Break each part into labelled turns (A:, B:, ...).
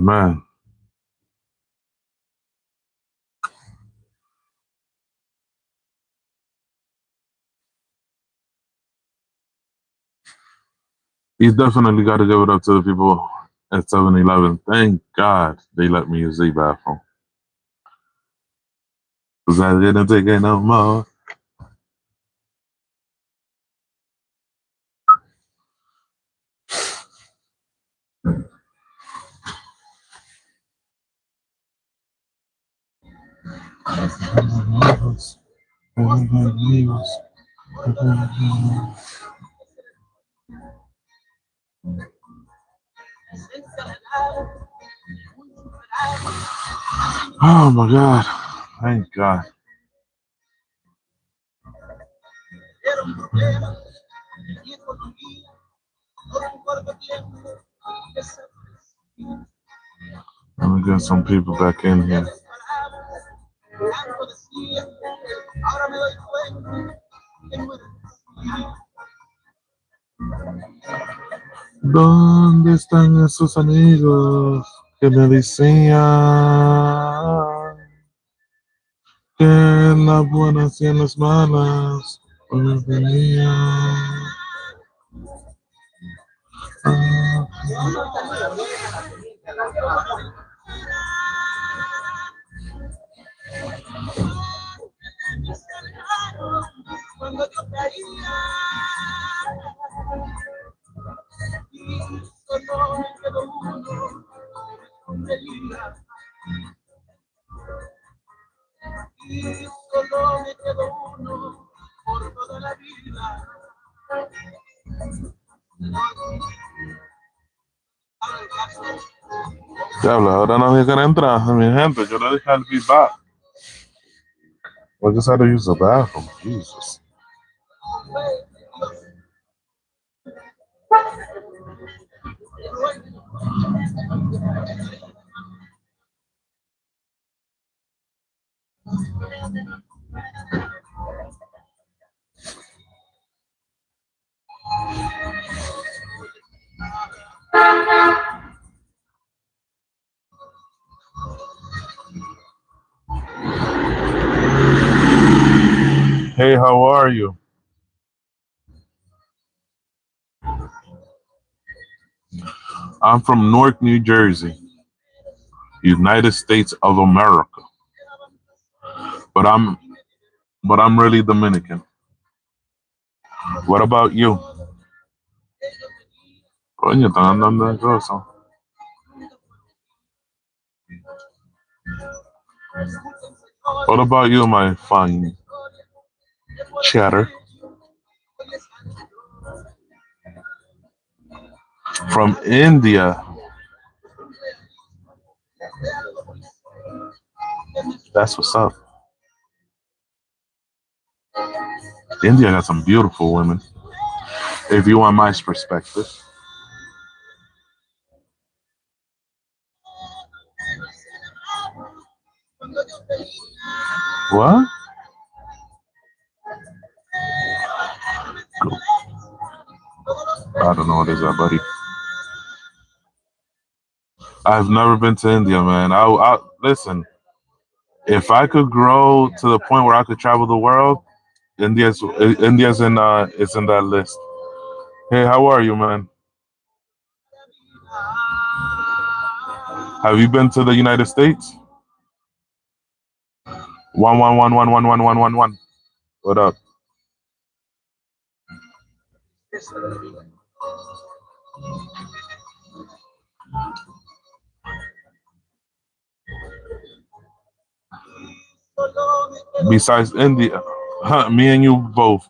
A: Man, he's definitely got to give it up to the people at 7-Eleven. Thank God they let me use the bathroom. Because I didn't take it no more. Oh my God. Thank God. Let me get some people back in here. ¿Dónde están esos amigos que me decían que en las buenas y en las malas pues venía? Diablo, ahora nadie quiere entrar, mi gente. Yo le dije al be back. I just had to use the bathroom. Jesus. Hey, how are you? I'm from Newark, New Jersey, United States of America. But I'm really Dominican. What about you? Coño, están andando de cosas. What about you, my fine chatter? From India. That's what's up. India got some beautiful women. If you want my perspective. What? I don't know what is that, buddy. I've never been to India, man. I listen. If I could grow to the point where I could travel the world, India's in it's in that list. Hey, how are you, man? Have you been to the United States? 111111111. What up? Besides India, huh, me and you both.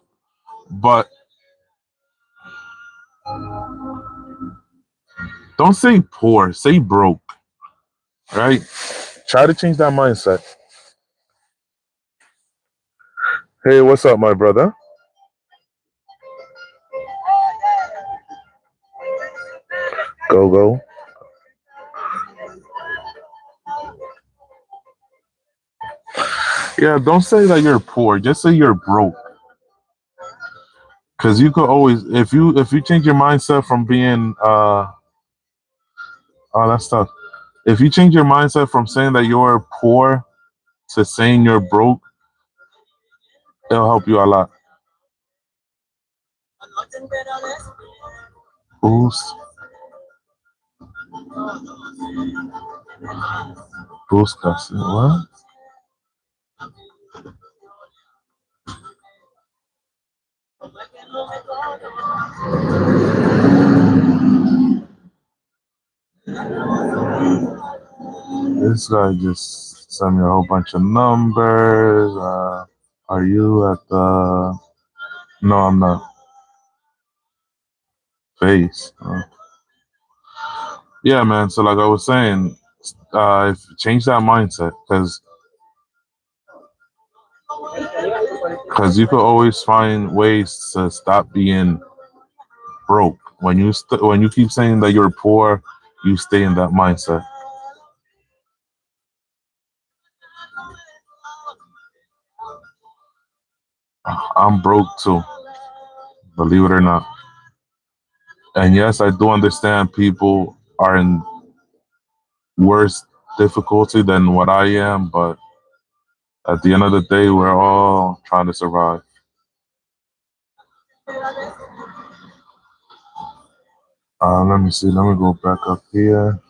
A: But don't say poor, say broke. Right? Try to change that mindset. Hey, what's up, my brother? Go go. Yeah, don't say that you're poor. Just say you're broke. Cause you could always, if you change your mindset from being all that stuff. If you change your mindset from saying that you're poor to saying you're broke, it'll help you a lot. Boost, boost, what? This guy just sent me a whole bunch of numbers. Are you at the? No, I'm not. Face. Yeah, man. So like I was saying, change that mindset because you could always find ways to stop being broke. When you keep saying that you're poor, you stay in that mindset. I'm broke too, believe it or not. And yes, I do understand people are in worse difficulty than what I am, but at the end of the day, we're all trying to survive. Let me see. Let me go back up here.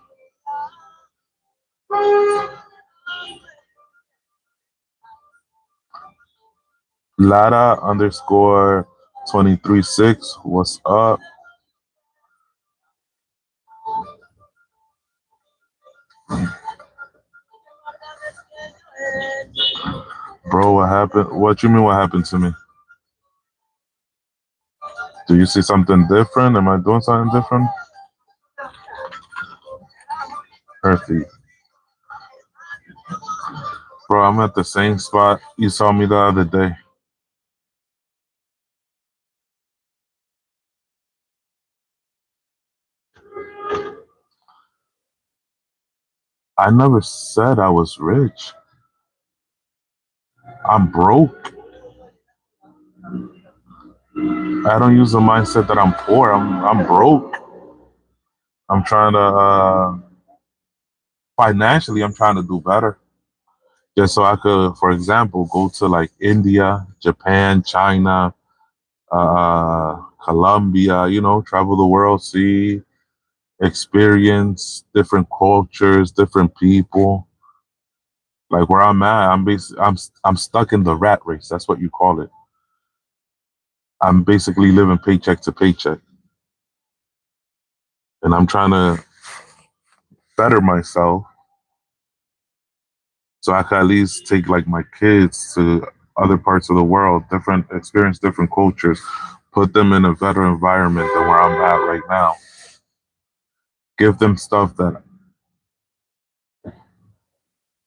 A: Lara underscore 23-6. What's up? Bro, what happened? What you mean what happened to me? Do you see something different? Am I doing something different? Perfect. Bro, I'm at the same spot you saw me the other day. I never said I was rich. I'm broke. I don't use the mindset that I'm poor. I'm broke. I'm trying to financially I'm trying to do better. Just so I could, for example, go to like India, Japan, China, Colombia, travel the world, see, experience different cultures, different people. Like where I'm at, I'm stuck in the rat race. That's what you call it. I'm basically living paycheck to paycheck, and I'm trying to better myself so I can at least take like my kids to other parts of the world, different experience, different cultures, put them in a better environment than where I'm at right now. Give them stuff that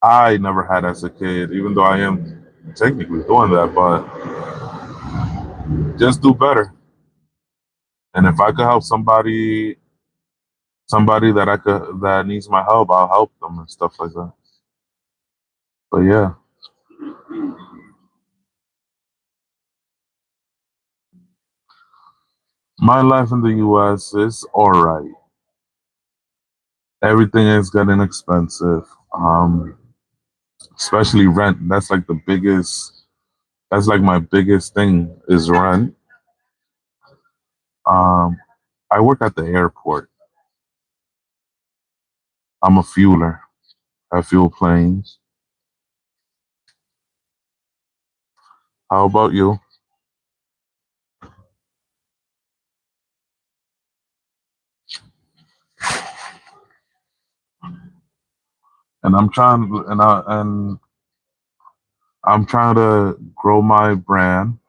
A: I never had as a kid, even though I am technically doing that, but just do better. And if I could help somebody that needs my help, I'll help them and stuff like that. But yeah, my life in the US is all right. Everything is getting expensive. Especially rent. That's like my biggest thing is rent. Um, I work at the airport. I'm a fueler. I fuel planes. How about you? And I'm trying to grow my brand.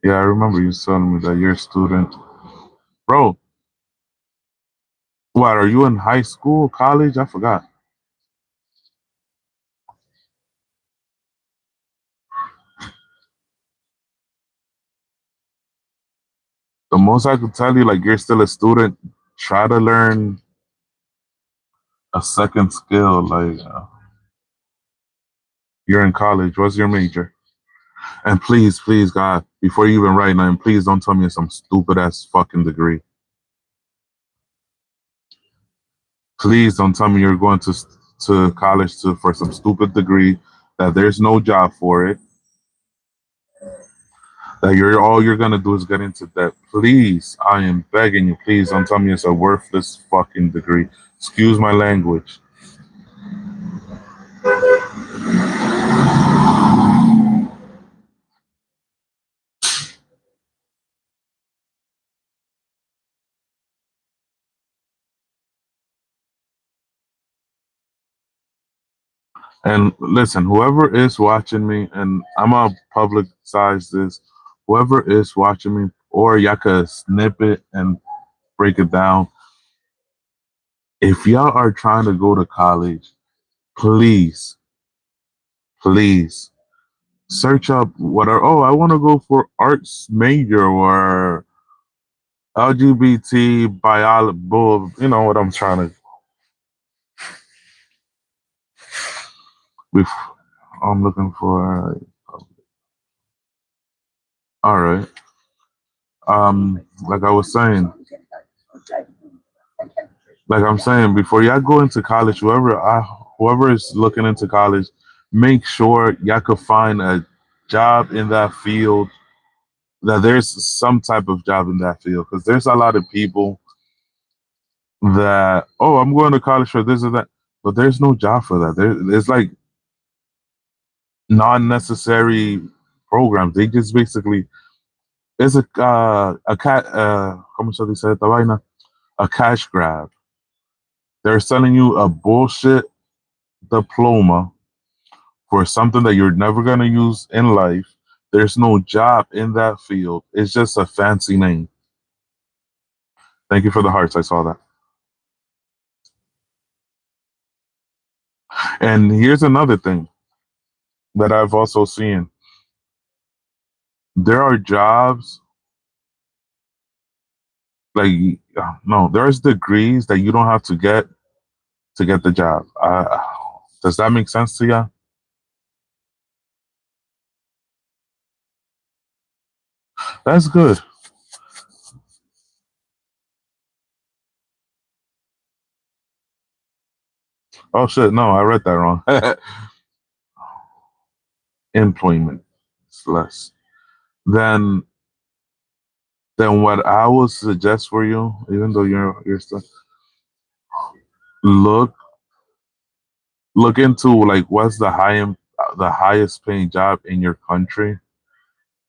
A: Yeah, I remember you telling me that you're a student. Bro, what are you in high school, college? I forgot. The most I could tell you, like you're still a student, try to learn a second skill. Like you're in college. What's your major? And please, please, God, before you even write nothing, please don't tell me it's some stupid ass fucking degree. Please don't tell me you're going to college for some stupid degree that there's no job for it. That you're gonna do is get into debt. Please, I am begging you. Please don't tell me it's a worthless fucking degree. Excuse my language. And listen, whoever is watching me, and I'm gonna publicize this. Whoever is watching me, or y'all could snip it and break it down. If y'all are trying to go to college, please, please search up what are, oh, I want to go for arts major or LGBT biology. You know what I'm trying to. I'm looking for. All right. Like I was saying, like I'm saying, before y'all go into college, whoever is looking into college, make sure y'all could find a job in that field. That there's some type of job in that field, because there's a lot of people that, oh, I'm going to college for this or that, but there's no job for that. There's like non-necessary programs. They just basically, it's a cat como se dice esta vaina, a cash grab. They're selling you a bullshit diploma for something that you're never gonna use in life. There's no job in that field. It's just a fancy name. Thank you for the hearts. I saw that. And here's another thing that I've also seen. There are jobs like no, there's degrees that you don't have to get the job. Does that make sense to you? That's good. Oh shit, no, I read that wrong. Employment is less. Then then what I would suggest for you, even though you're still, look look into like what's the highest paying job in your country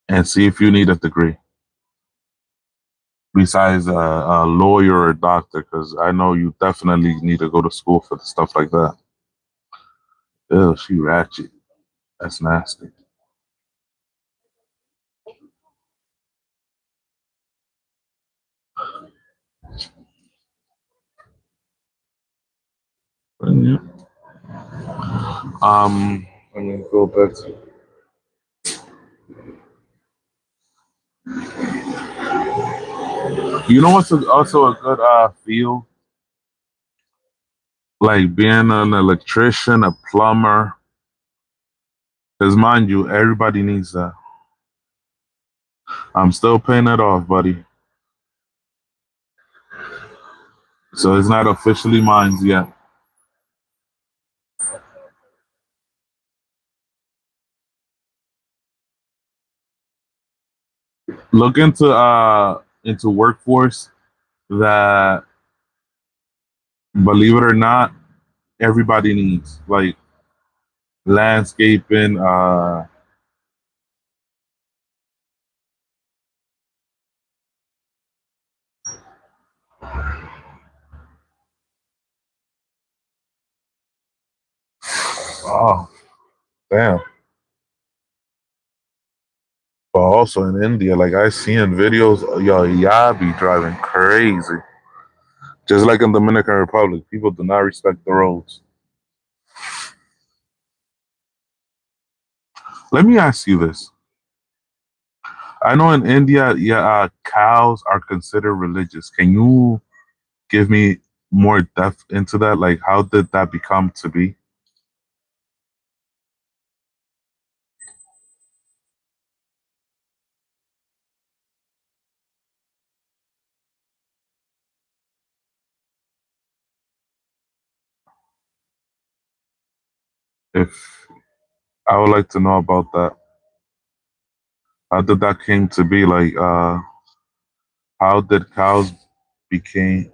A: and see if you need a degree besides a lawyer or a doctor, because I know you definitely need to go to school for stuff like that. Ew, she ratchet. That's nasty. But, yeah. Let me go back to. You know what's also a good field? Like being an electrician, a plumber. Because mind you, everybody needs that. I'm still paying it off, buddy. So it's not officially mine yet. Look into workforce that, believe it or not, everybody needs. Like landscaping, oh damn. But also in India, like I see in videos, yo, y'all be driving crazy. Just like in Dominican Republic, people do not respect the roads. Let me ask you this. I know in India, yeah, cows are considered religious. Can you give me more depth into that? Like, how did that become to be? If I would like to know about that, how did that came to be? Like, how did cows became?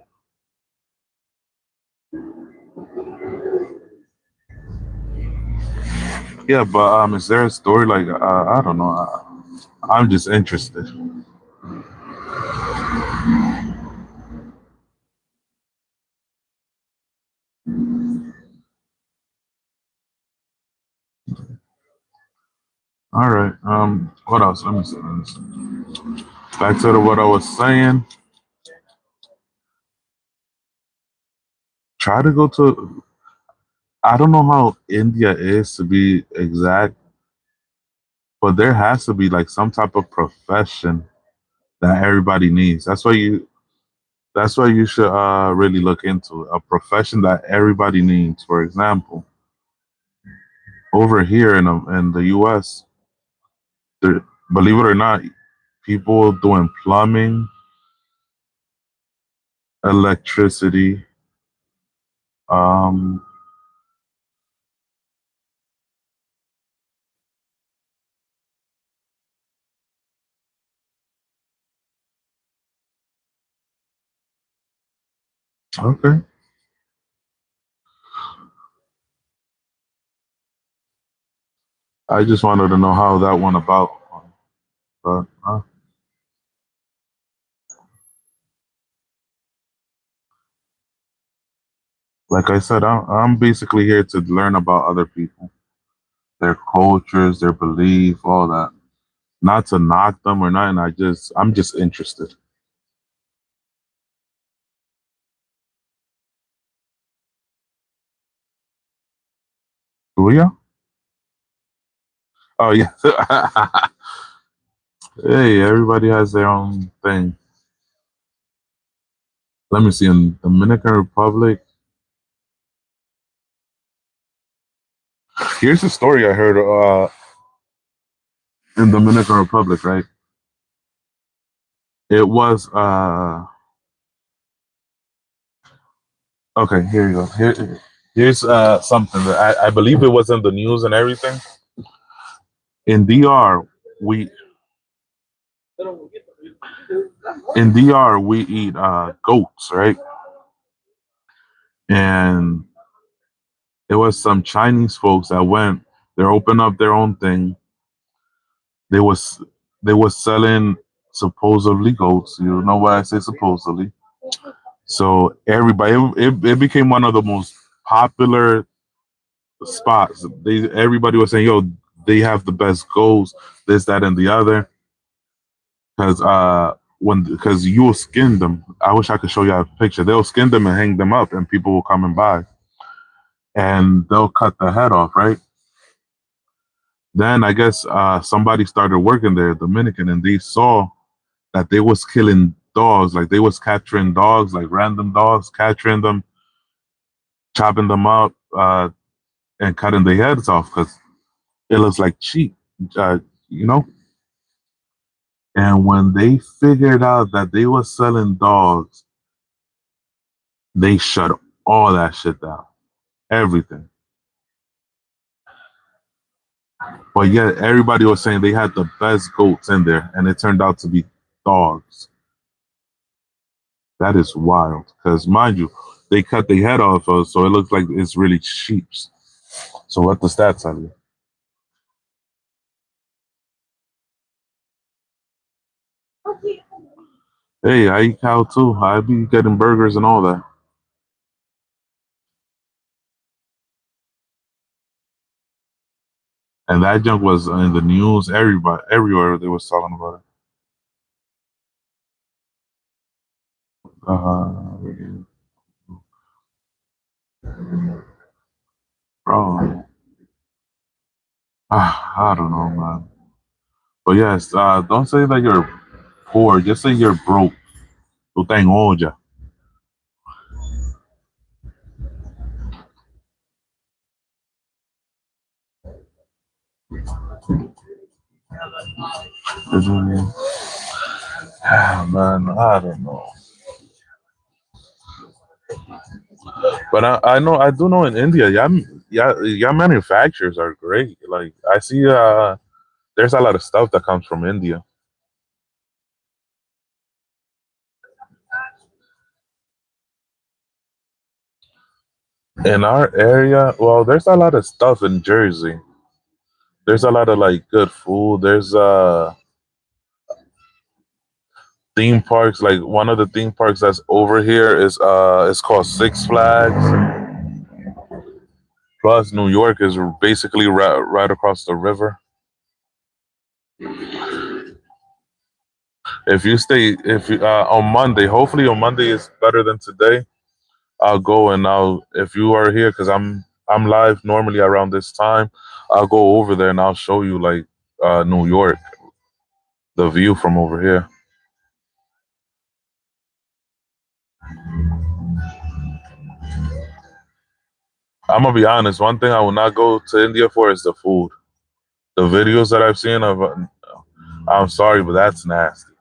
A: Yeah, but is there a story like I don't know. I'm just interested. All right. What else? Let me see. Let me see. Back to what I was saying. Try to go to. I don't know how India is to be exact, but there has to be like some type of profession that everybody needs. That's why you. That's why you should really look into a profession that everybody needs. For example, over here in the U.S., there, believe it or not, people doing plumbing, electricity. Um, okay. I just wanted to know how that went about. But like I said, I'm basically here to learn about other people, their cultures, their belief, all that. Not to knock them or nothing. I'm just interested. Julia? Oh yeah. Hey, everybody has their own thing. Let me see. In Dominican Republic, here's a story I heard. In Dominican Republic, right? It was okay. Here you go. Here's something that I believe it was in the news and everything. In DR, we we eat goats, right? And it was some Chinese folks that went. They opened up their own thing. They was they was selling supposedly goats. You know why I say supposedly? So everybody, it became one of the most popular spots. Everybody was saying, "Yo, they have the best goals, this, that, and the other." Because because you will skin them. I wish I could show you a picture. They'll skin them and hang them up, and people will come and buy, and they'll cut the head off, right? Then I guess somebody started working there, Dominican, and they saw that they was killing dogs, like they was capturing dogs, like random dogs, capturing them, chopping them up, and cutting their heads off because it looks like cheap, uh, you know. And when they figured out that they were selling dogs, they shut all that shit down, everything. But yet everybody was saying they had the best goats in there, and it turned out to be dogs. That is wild. Because mind you, they cut their head off, so it looks like it's really cheap. So what does that tell you? Hey, I eat cow too. I be getting burgers and all that. And that junk was in the news. Everybody, everywhere they was talking about it. Uh, bro, I don't know, man. But yes, don't say that you're poor. Just say you're broke. Tu estás en olla. Mhm. Man, I don't know. But I know, I do know in India, yeah, yeah, manufacturers are great. Like I see, there's a lot of stuff that comes from India. In our area, well, there's a lot of stuff in Jersey. There's a lot of like good food. There's theme parks. Like one of the theme parks that's over here is it's called Six Flags. Plus, New York is basically right across the river. If you on Monday, hopefully on Monday is better than today. I'll go and I'll if you are here because I'm live normally around this time. I'll go over there and I'll show you like New York, the view from over here. I'm gonna be honest. One thing I will not go to India for is the food. The videos that I've seen of, I'm sorry, but that's nasty.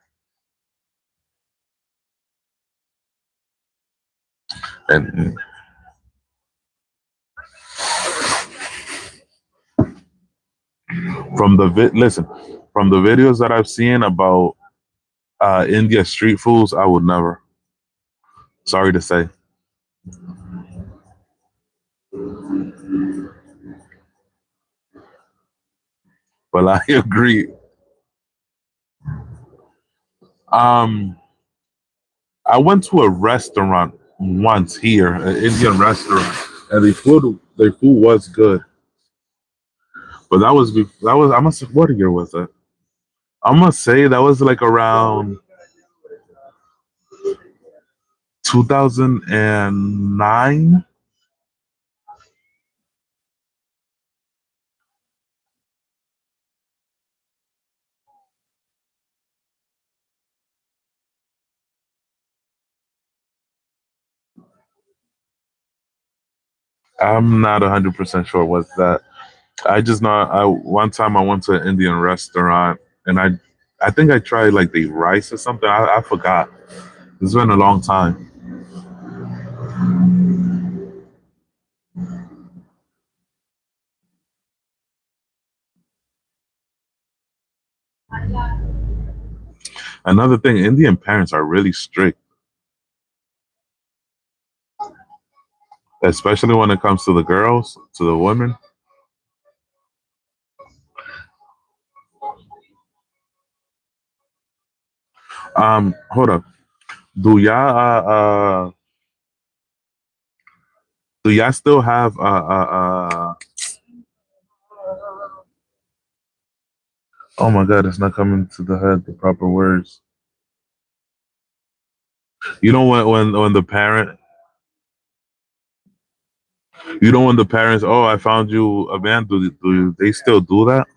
A: And listen, from the videos that I've seen about India street foods, I would never. Sorry to say, but I agree. Um, I went to a restaurant once here, an Indian restaurant, and their food was good. But that was I must what year was that? I'm gonna say that was like around 2009. I'm not 100% sure what's that. I just know I one time I went to an Indian restaurant and I think I tried like the rice or something. I forgot. It's been a long time. Another thing, Indian parents are really strict, especially when it comes to the girls, to the women. Hold up. Do y'all do y'all still have oh my god, it's not coming to the head the proper words. You know when the parent you know when the parents, oh, I found you a man, do they still do that?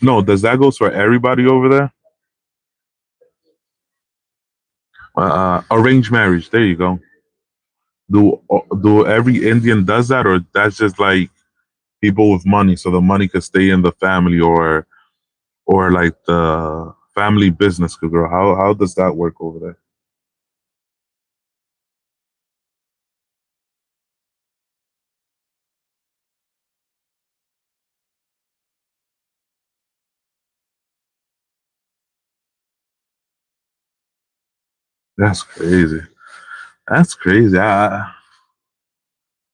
A: No, does that goes for everybody over there? Arranged marriage. There you go. Do every Indian does that, or that's just like people with money, so the money could stay in the family, or like the family business could grow. How does that work over there? That's crazy. That's crazy.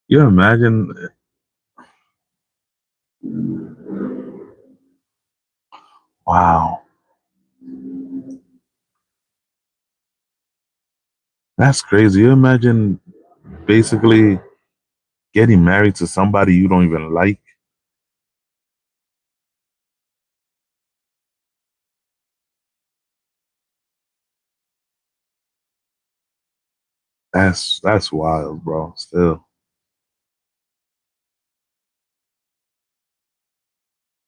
A: You imagine? Wow, that's crazy. You imagine basically getting married to somebody you don't even like. That's wild, bro. Still,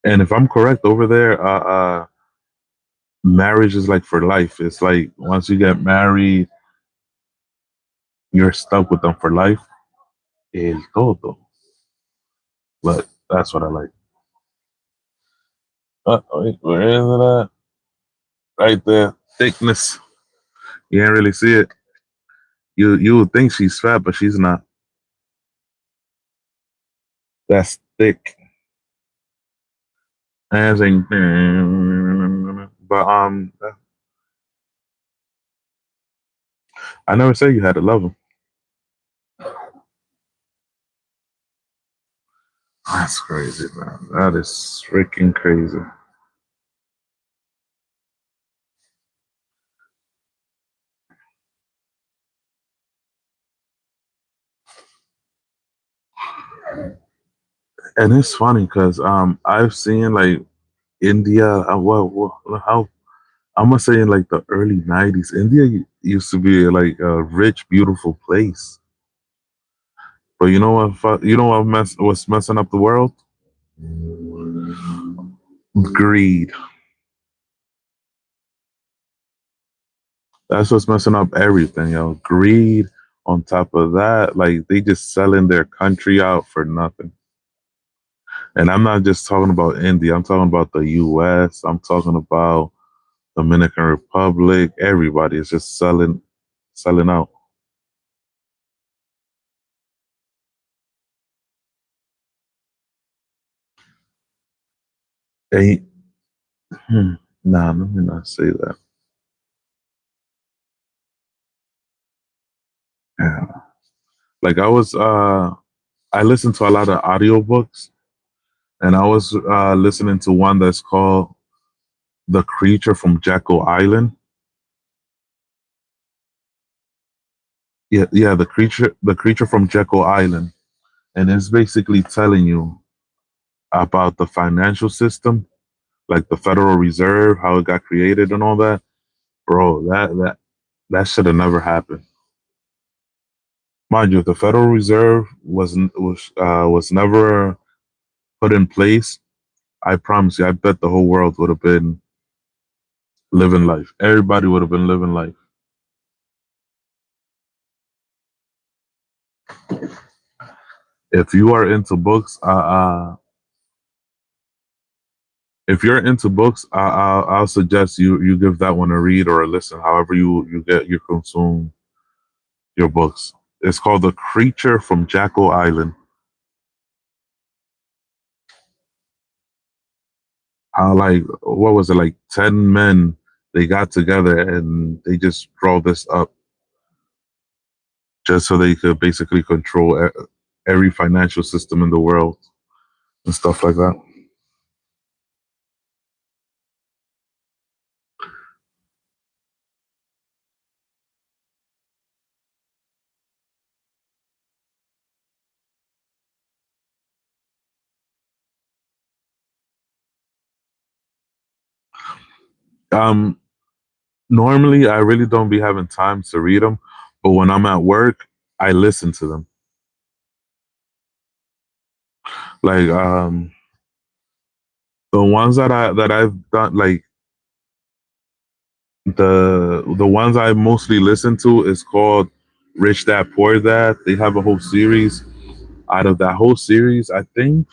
A: and if I'm correct, over there, marriage is like for life. It's like once you get married, you're stuck with them for life. El todo. But that's what I like. Wait, where is it at? Right there. Thickness. You can't really see it. You would think she's fat, but she's not. That's thick. And it's like, but I never said you had to love him. That's crazy, man. That is freaking crazy. And it's funny because I've seen like India. How I'm gonna say in like the early '90s, India used to be like a rich, beautiful place. But you know what? You know what's messing up the world? Greed. That's what's messing up everything, yo. Greed. On top of that, like they just selling their country out for nothing. And I'm not just talking about India. I'm talking about the U.S. I'm talking about Dominican Republic. Everybody is just selling out. And, nah, let me not say that. Yeah. Like I listen to a lot of audiobooks, and I was listening to one that's called "The Creature from Jekyll Island." Yeah, yeah, the creature from Jekyll Island, and it's basically telling you about the financial system, like the Federal Reserve, how it got created, and all that. Bro, that should have never happened. Mind you, if the Federal Reserve was never put in place, I promise you, I bet the whole world would have been living life. Everybody would have been living life. If you are into books, if you're into books, I'll suggest you give that one a read or a listen. However you consume your books. It's called The Creature from Jackal Island. How like what was it, like 10 men? They got together and they just draw this up just so they could basically control every financial system in the world and stuff like that. Um, Normally I really don't be having time to read them, but when I'm at work, I listen to them. Like the ones that I've done, like the ones I mostly listen to is called Rich Dad Poor Dad. They have a whole series. Out of that whole series, I think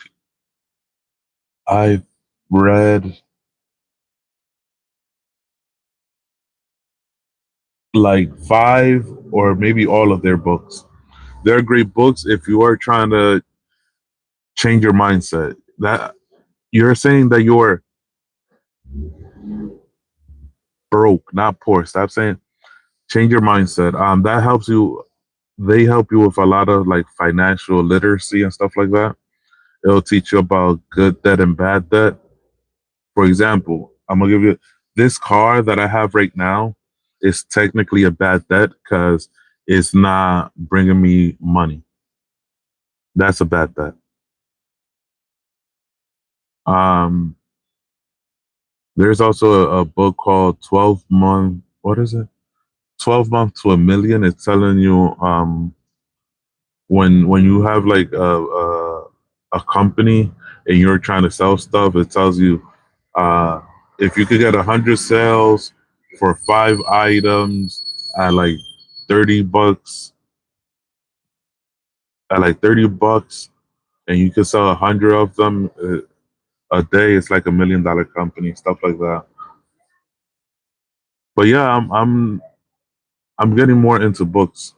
A: I've read like five or maybe all of their books. They're great books if you are trying to change your mindset. That you're saying that you're broke, not poor. Stop saying change your mindset. That helps you. They help you with a lot of like financial literacy and stuff like that. It'll teach you about good debt and bad debt. For example, I'm gonna give you this car that I have right now is technically a bad debt because it's not bringing me money. That's a bad debt. Um, there's also a book called 12 Month. What is it? 12 Month to a Million. It's telling you when you have like a company and you're trying to sell stuff, it tells you uh, if you could get 100 sales for 5 items at like 30 bucks, at like 30 bucks, and you could sell 100 of them a day, it's like $1 million company, stuff like that. But yeah, I'm getting more into books.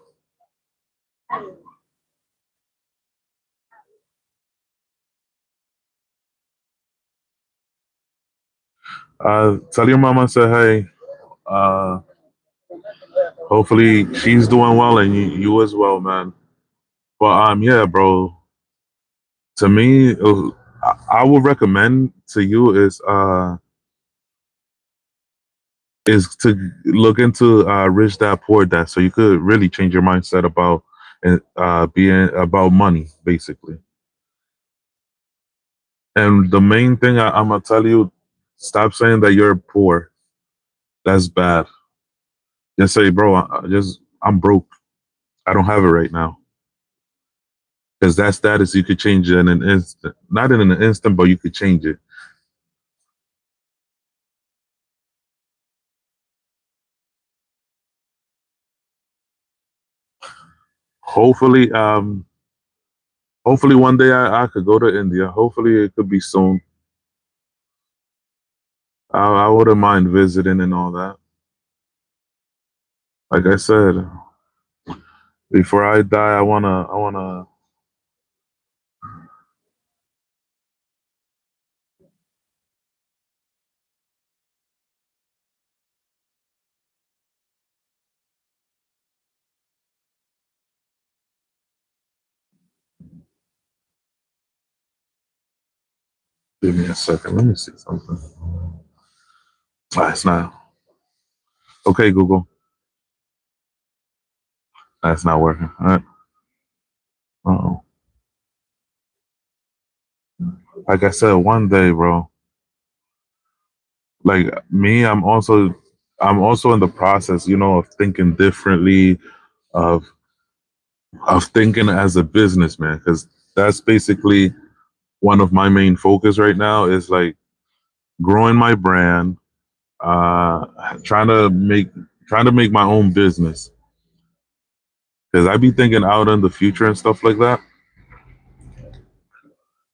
A: Tell your mama, say hey. Uh, Hopefully she's doing well and you as well, man. But yeah, bro. To me, I would recommend to you is to look into Rich Dad Poor Dad, so you could really change your mindset about being about money, basically. And the main thing I'm gonna tell you, stop saying that you're poor. That's bad. Just say, bro, I'm broke. I don't have it right now. Because that status you could change it in an instant. Not in an instant, but you could change it. Hopefully, hopefully one day I could go to India. Hopefully it could be soon. I wouldn't mind visiting and all that. Like I said, before I die, I wanna. Give me a second. Let me see something. It's not. Okay, Google. That's not working. All right. Oh. Like I said, one day, bro. Like me, I'm also in the process, of thinking differently, of thinking as a businessman, because that's basically one of my main focus right now is like growing my brand, uh, trying to make trying to make my own business. Because I be thinking out in the future and stuff like that.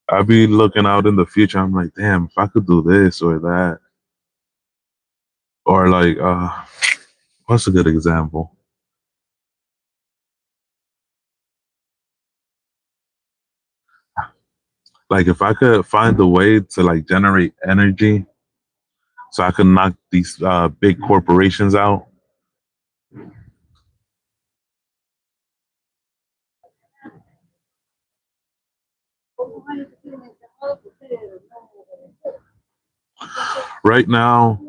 A: I be looking out in the future. I'm like, damn, if I could do this or that, or like, what's a good example? Like, if I could find a way to like generate energy, so I could knock these big corporations out. Right now,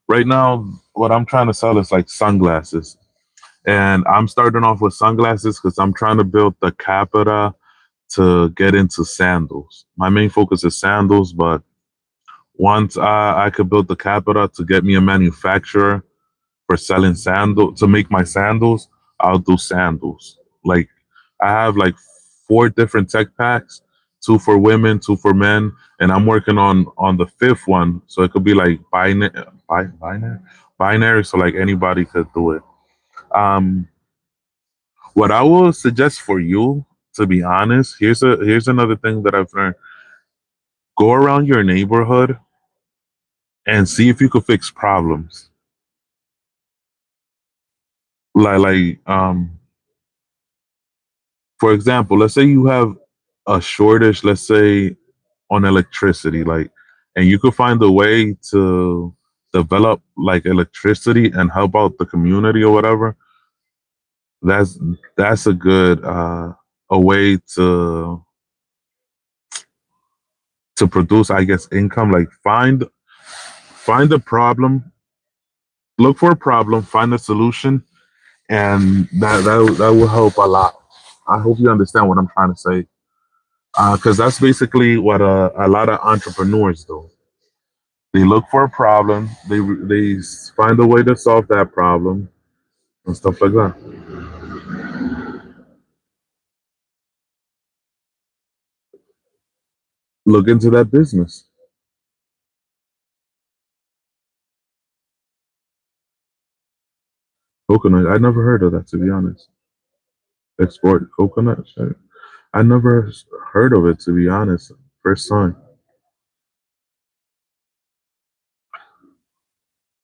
A: right now, what I'm trying to sell is like sunglasses, and I'm starting off with sunglasses because I'm trying to build the capita to get into sandals. My main focus is sandals, but once I could build the capita to get me a manufacturer for selling sandals to make my sandals, I'll do sandals. Like I have like four different tech packs, two for women, two for men, and I'm working on the fifth one, so it could be like binary, so like anybody could do it. Um, what I will suggest for you, to be honest, here's another thing that I've learned: go around your neighborhood and see if you could fix problems. Like for example, let's say you have a shortage, let's say on electricity, like, and you could find a way to develop like electricity and help out the community or whatever. That's that's a good a way to produce, I guess, income. Like find a problem, look for a problem, find a solution, and that will help a lot. I hope you understand what I'm trying to say, because that's basically what a lot of entrepreneurs do. They look for a problem, they find a way to solve that problem and stuff like that. Look into that business. Coconut. I never heard of that, to be honest. Export coconut. Shit. I never heard of it, to be honest. First time.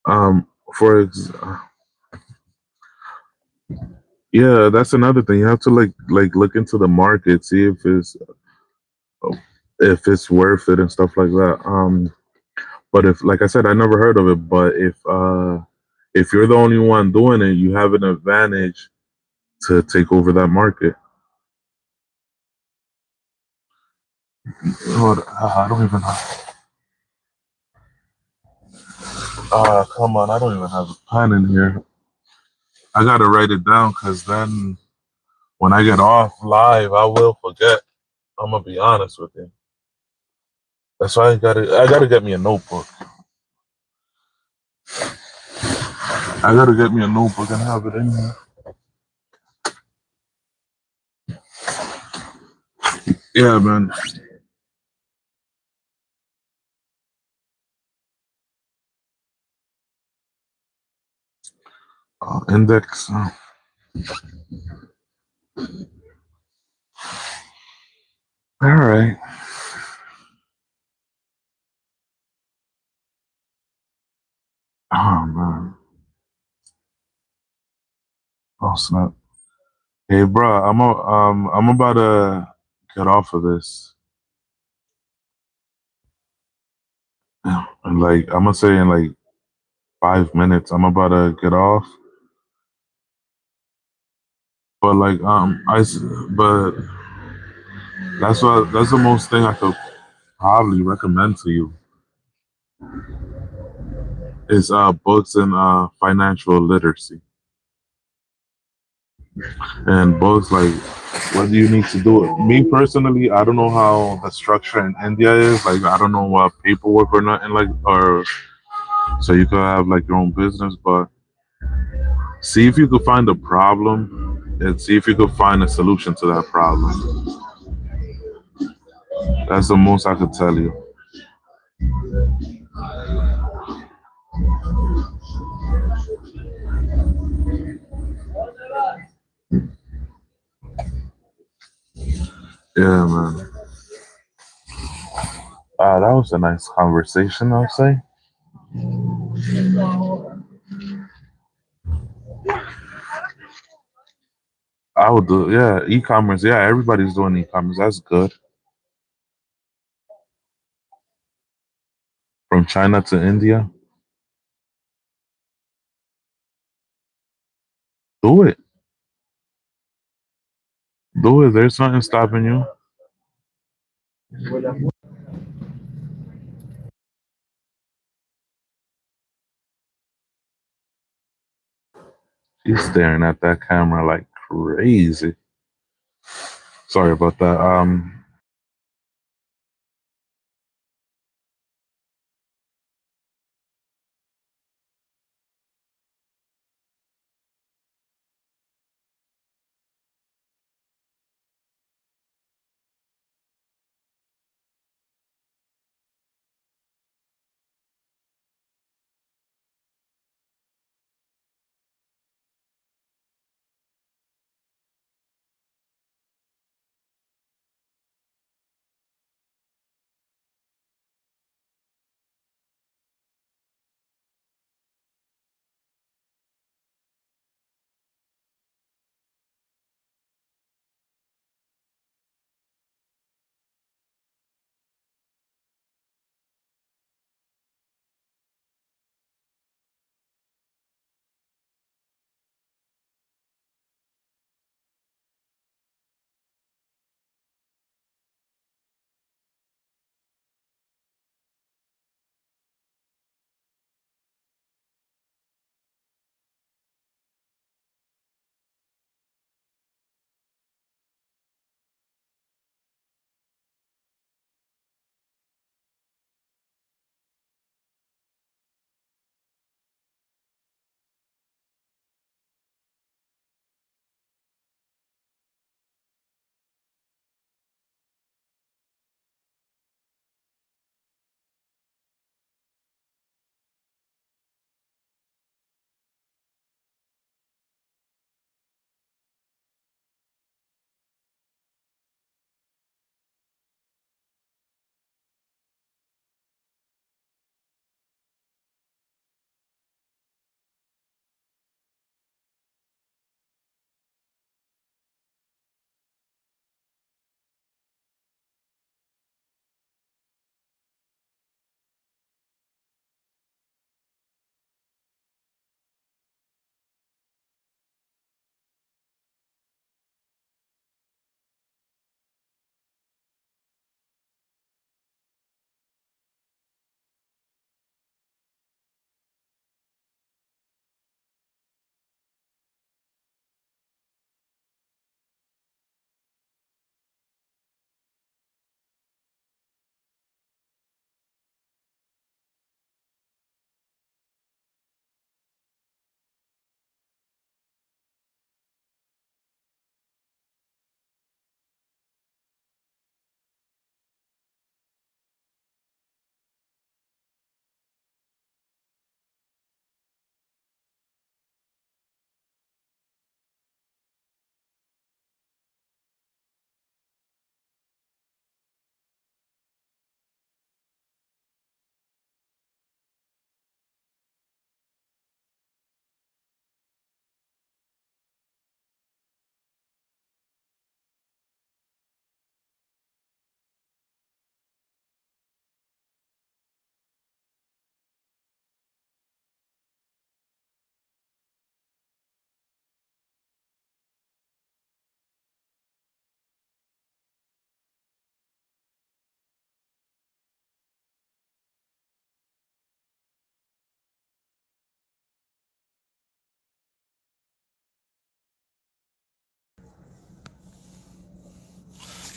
A: For yeah, that's another thing. You have to like look into the market, see if it's worth it and stuff like that. But if, like I said, I never heard of it. But if you're the only one doing it, you have an advantage to take over that market. Lord, I don't even have. Come on, I don't even have a pen in here. I gotta write it down because then when I get off live, I will forget. I'm gonna be honest with you. That's why I gotta get me a notebook. I gotta get me a notebook and have it in here. Yeah, man. Index. All right. Oh man. Oh snap. Hey, bro. I'm about to get off of this. And like I'm gonna say in like 5 minutes, I'm about to get off. But like but that's the most thing I could probably recommend to you is books and financial literacy. And books like what do you need to do it? Me personally, I don't know how the structure in India is. Like I don't know what paperwork or nothing like or so you could have like your own business, but see if you could find a problem and see if you could find a solution to that problem. That's the most I could tell you. Yeah, man. That was a nice conversation, I'll say. I would do, yeah, e-commerce. Yeah, everybody's doing e-commerce. That's good. From China to India, do it. Do it. There's nothing stopping you. She's staring at that camera like crazy. Sorry about that.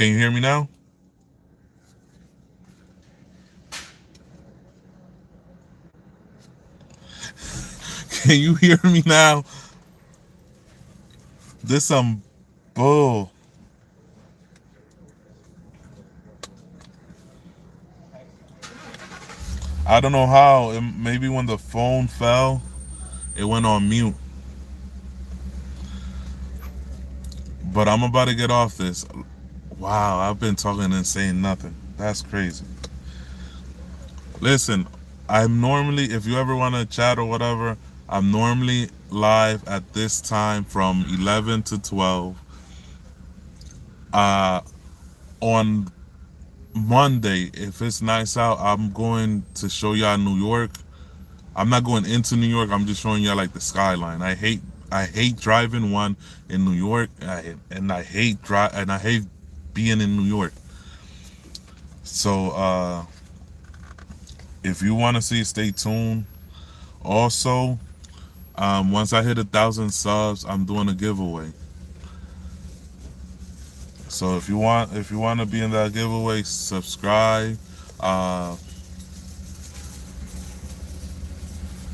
A: Can you hear me now? Can you hear me now? This some bull. I don't know how. Maybe when the phone fell, it went on mute. But I'm about to get off this. Wow, I've been talking and saying nothing. That's crazy. Listen, I'm normally, if you ever want to chat or whatever, I'm normally live at this time from 11 to 12. Uh, on Monday, if it's nice out, I'm going to show y'all New York. I'm not going into New York. I'm just showing y'all like the skyline. I hate driving one in New York, and I hate being in New York. So if you want to see, stay tuned. Also, once I hit 1,000 subs, I'm doing a giveaway. So if you want to be in that giveaway, subscribe. Uh,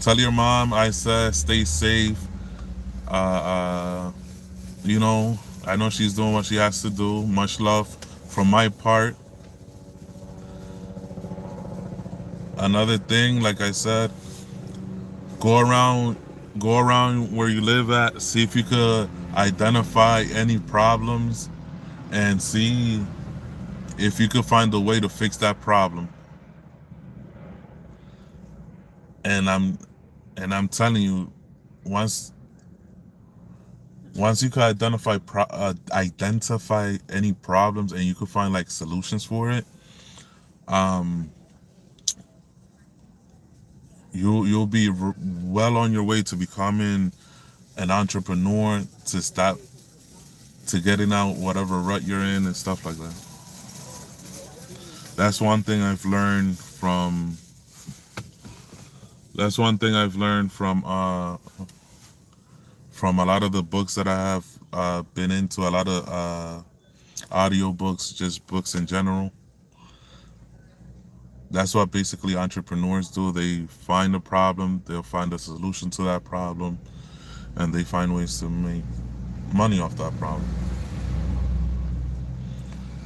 A: Tell your mom I said stay safe. Uh, uh, you know, I know she's doing what she has to do. Much love from my part. Another thing, like I said, go around, go around where you live at. See if you could identify any problems and see if you could find a way to fix that problem. And I'm telling you, once once you could identify any problems and you could find like solutions for it, um, you'll be well on your way to becoming an entrepreneur, to stop to getting out whatever rut you're in and stuff like that. That's one thing I've learned from. That's one thing I've learned from a lot of the books that I have been into. A lot of audio books, just books in general. That's what basically entrepreneurs do. They find a problem, they'll find a solution to that problem, and they find ways to make money off that problem.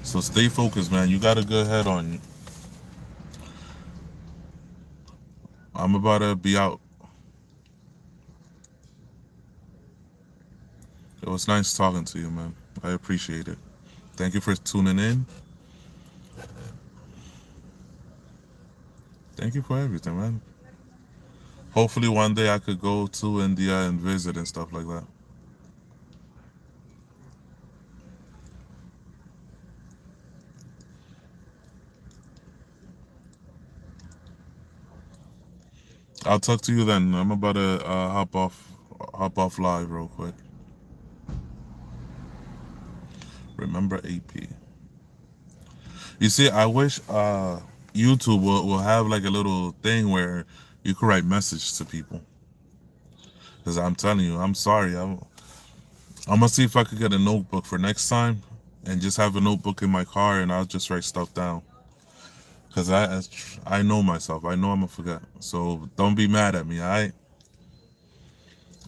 A: So stay focused, man. You got a good head on you. I'm about to be out. It was nice talking to you, man. I appreciate it. Thank you for tuning in. Thank you for everything, man. Hopefully one day I could go to India and visit and stuff like that. I'll talk to you then. I'm about to hop off live real quick. Remember AP. You see, I wish YouTube will have like a little thing where you could write message to people. Because I'm telling you, I'm sorry. I'm gonna see if I could get a notebook for next time, and just have a notebook in my car, and I'll just write stuff down. Because I know myself. I know I'm gonna forget. So don't be mad at me.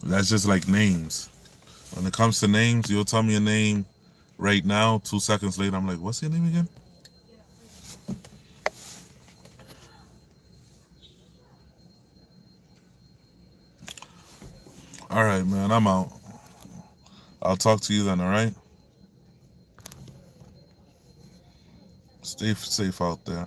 A: That's just like names. When it comes to names, you'll tell me a name right now. 2 seconds later, I'm like, what's your name again? All right, man. I'm out. I'll talk to you then. All right. Stay safe out there.